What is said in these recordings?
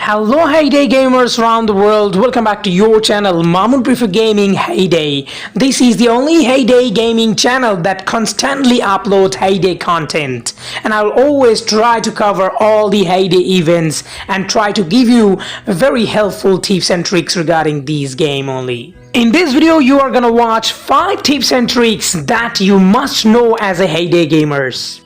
Hello Heyday gamers around the world, welcome back to your channel Mamun Prefer Gaming Heyday. This is the only Heyday gaming channel that constantly uploads Heyday content, and I'll always try to cover all the Heyday events and try to give you very helpful tips and tricks regarding this game only. In this video you are gonna watch 5 tips and tricks that you must know as a Heyday gamers.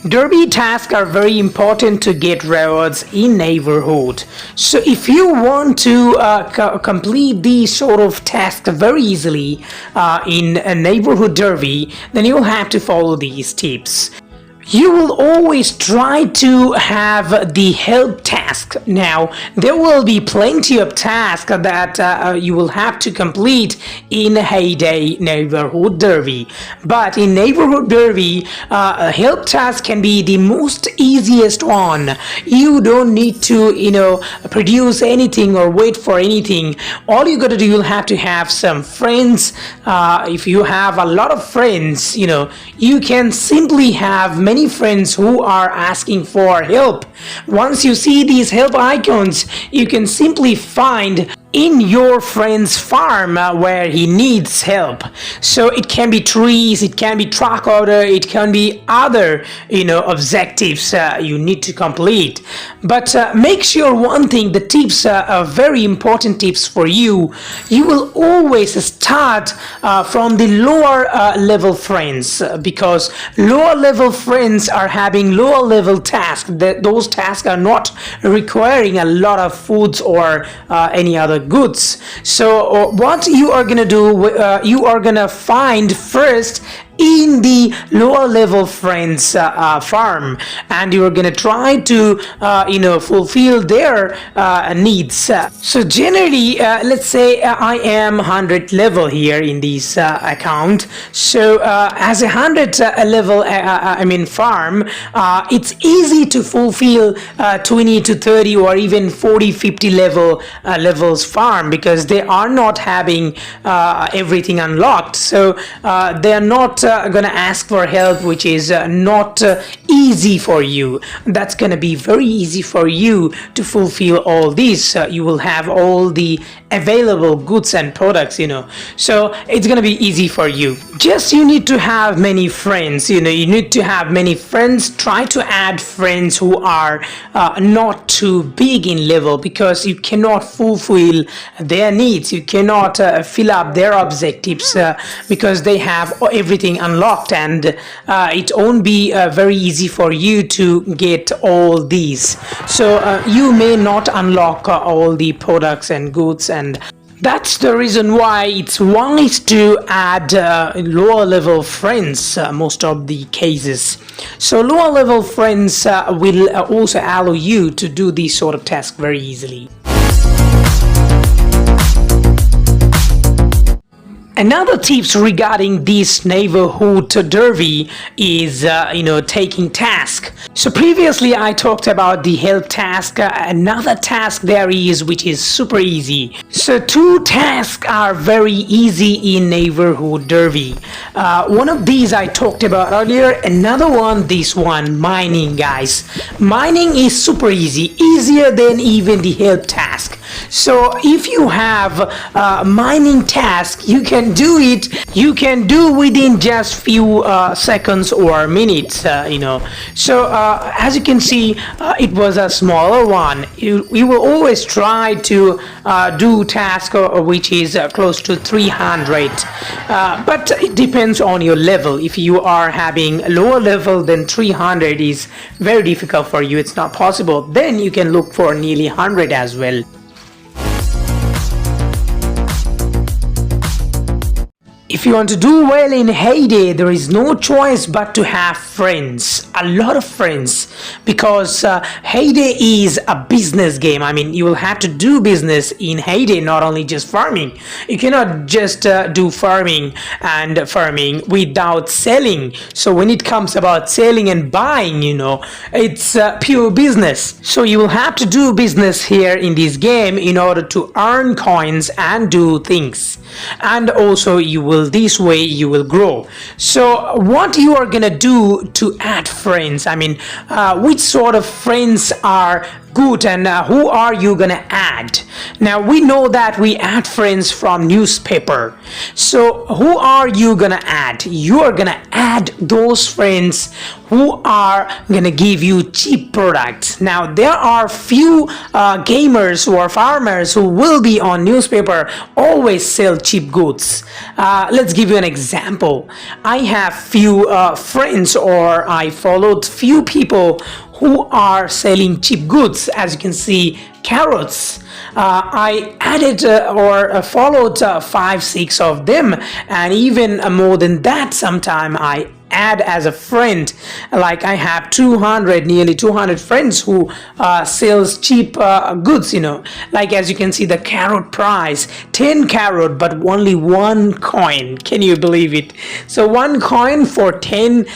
Derby tasks are very important to get rewards in neighborhood. So if you want to complete these sort of tasks very easily in a neighborhood derby, then you'll have to follow these tips. You will always try to have the help task. Now, there will be plenty of tasks that you will have to complete in Heyday Neighborhood Derby. But in Neighborhood Derby, a help task can be the most easiest one. You don't need to, produce anything or wait for anything. All you gotta do, you'll have to have some friends. If you have a lot of friends, you can simply have many friends who are asking for help. Once you see these help icons, you can simply find in your friend's farm where he needs help. So it can be trees, it can be truck order, it can be other objectives you need to complete. But make sure one thing, the tips are very important tips for you. You will always start from the lower level friends, because lower level friends are having lower level tasks. Those tasks are not requiring a lot of foods or any other goods. So what you are gonna do, you are gonna find first in the lower level friends farm, and you are gonna try to fulfill their needs. So generally, let's say I am 100 level here in this account. So as a 100 level farm, it's easy to fulfill 20 to 30 or even 40-50 levels farm, because they are not having everything unlocked. So they are not gonna ask for help, which is not easy for you. That's gonna be very easy for you to fulfill all these. You will have all the available goods and products, so it's gonna be easy for you. Just you need to have many friends. You need to have many friends. Try to add friends who are not too big in level, because you cannot fulfill their needs. You cannot fill up their objectives because they have everything unlocked, and it won't be very easy for you to get all these. So you may not unlock all the products and goods, and that's the reason why it's wise to add lower level friends most of the cases. So lower level friends will also allow you to do these sort of tasks very easily. Another tips regarding this neighborhood derby is taking task. So previously I talked about the help task. Another task there is which is super easy. So 2 tasks are very easy in neighborhood derby. One of these I talked about earlier. Another one, this one, mining, guys. Mining is super easy, easier than even the help task. So if you have a mining task, you can do it. You can do within just few seconds or minutes. So as you can see, it was a smaller one. You will always try to do task which is close to 300, but it depends on your level. If you are having lower level, then 300 is very difficult for you. It's not possible. Then you can look for nearly 100 as well. If you want to do well in heyday, there is no choice but to have friends, a lot of friends, because heyday is a business game. I mean, you will have to do business in heyday, not only just farming. You cannot just do farming and farming without selling. So when it comes about selling and buying, it's pure business. So you will have to do business here in this game in order to earn coins and do things. And also this way you will grow. So what you are gonna do to add friends? I mean, which sort of friends are good, and who are you gonna add? Now we know that we add friends from newspaper. So who are you gonna add? You are gonna add those friends who are gonna give you cheap products. Now there are few gamers or farmers who will be on newspaper always sell cheap goods. Let's give you an example. I have few friends, or I followed few people who are selling cheap goods. As you can see, carrots. I added or followed 5-6 of them, and even more than that. Sometime I add as a friend. Like I have nearly 200 friends who sells cheap goods. Like as you can see, the carrot price 10 carrot, but only 1 coin. Can you believe it? So 1 coin for 10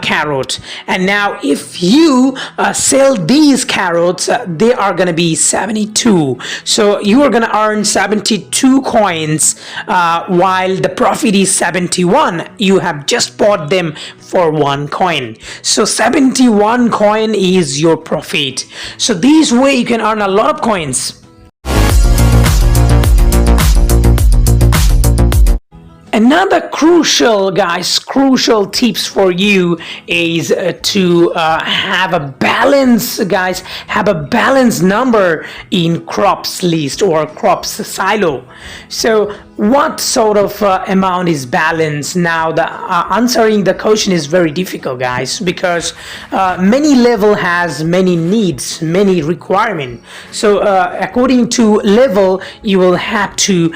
carrot. And now if you sell these carrots, they are gonna be 72. So you are gonna earn 72 coins, while the profit is 71. You have just bought them for 1 coin. So 71 coin is your profit. So this way you can earn a lot of coins. Another crucial tips for you is to have a balance, guys. Have a balanced number in crops list or crops silo. So what sort of amount is balanced? Now the answering the question is very difficult, guys, because many level has many needs, many requirement. So according to level, you will have to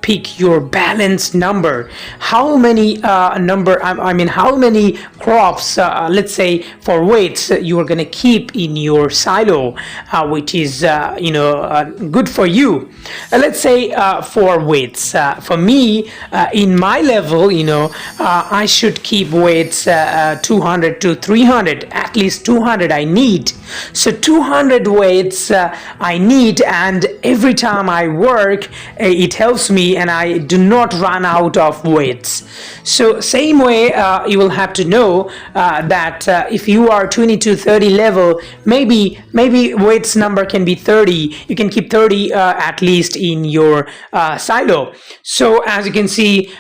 pick your balanced number. How many how many crops, let's say for weights, you are going to keep in your silo, which is good for you. Let's say for weights, for me, in my level, I should keep weights 200 to 300, at least 200 I need. So 200 weights I need, and every time I work, it helps me and I do not run out of weights. So same way, you will have to know that if you are 20 to 30 level, maybe weights number can be 30. You can keep 30 at least in your silo. So as you can see,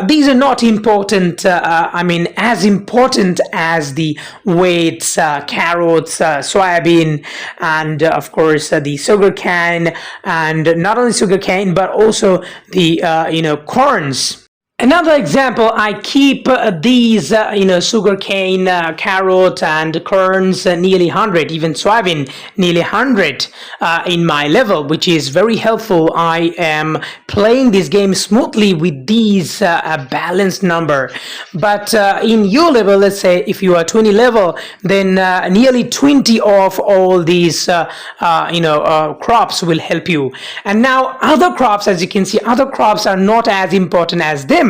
these are not important, as important as the weights, carrots, soybean, and of course the sugar cane, and not only sugar cane but also the corns. Another example, I keep these, sugar cane, carrot, and corns nearly 100, even soybean nearly 100 in my level, which is very helpful. I am playing this game smoothly with these balanced number. But in your level, let's say if you are 20 level, then nearly 20 of all these, crops will help you. And now other crops, as you can see, other crops are not as important as them.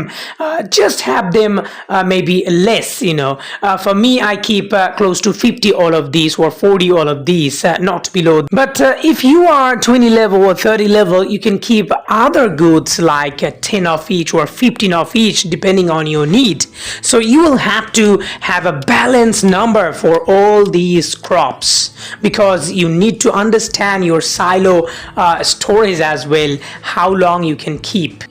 Just have them maybe less. For me, I keep close to 50 all of these, or 40 all of these, not below. But if you are 20 level or 30 level, you can keep other goods like 10 of each or 15 of each, depending on your need. So you will have to have a balanced number for all these crops, because you need to understand your silo storage as well, how long you can keep.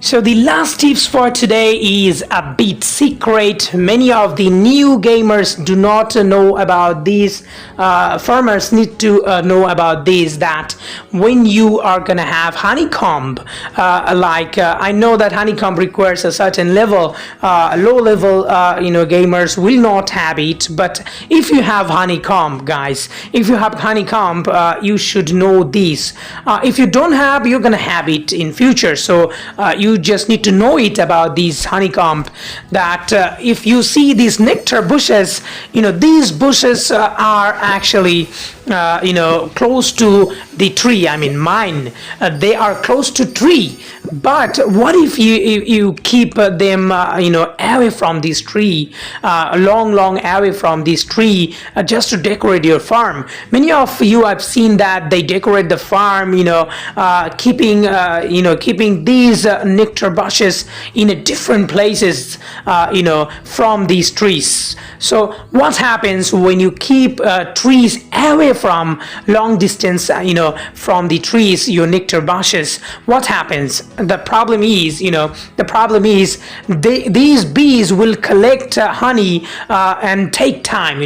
So the last tips for today is a bit secret. Many of the new gamers do not know about these. Farmers need to know about this. That when you are gonna have honeycomb, I know that honeycomb requires a certain level. Low level, gamers will not have it. But if you have honeycomb, guys, if you have honeycomb, you should know this. If you don't have, you're gonna have it in future. So you just need to know it about these honeycomb, that if you see these nectar bushes, these bushes are actually close to the tree. I mean mine, they are close to tree. But what if you keep them away from this tree, long away from this tree, just to decorate your farm? Many of you have seen that they decorate the farm, keeping these nectar bushes in a different places, from these trees. So what happens when you keep trees away from long distance, from the trees, your nectar bushes? What happens? The problem is, these bees will collect honey and take time.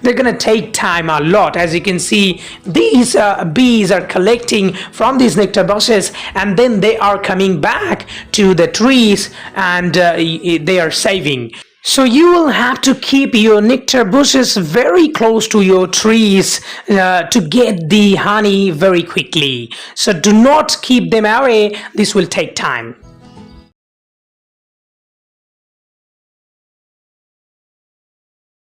They're gonna take time a lot. As you can see, these bees are collecting from these nectar bushes, and then they are coming back to the trees, and they are saving. So you will have to keep your nectar bushes very close to your trees to get the honey very quickly. So do not keep them away. This will take time.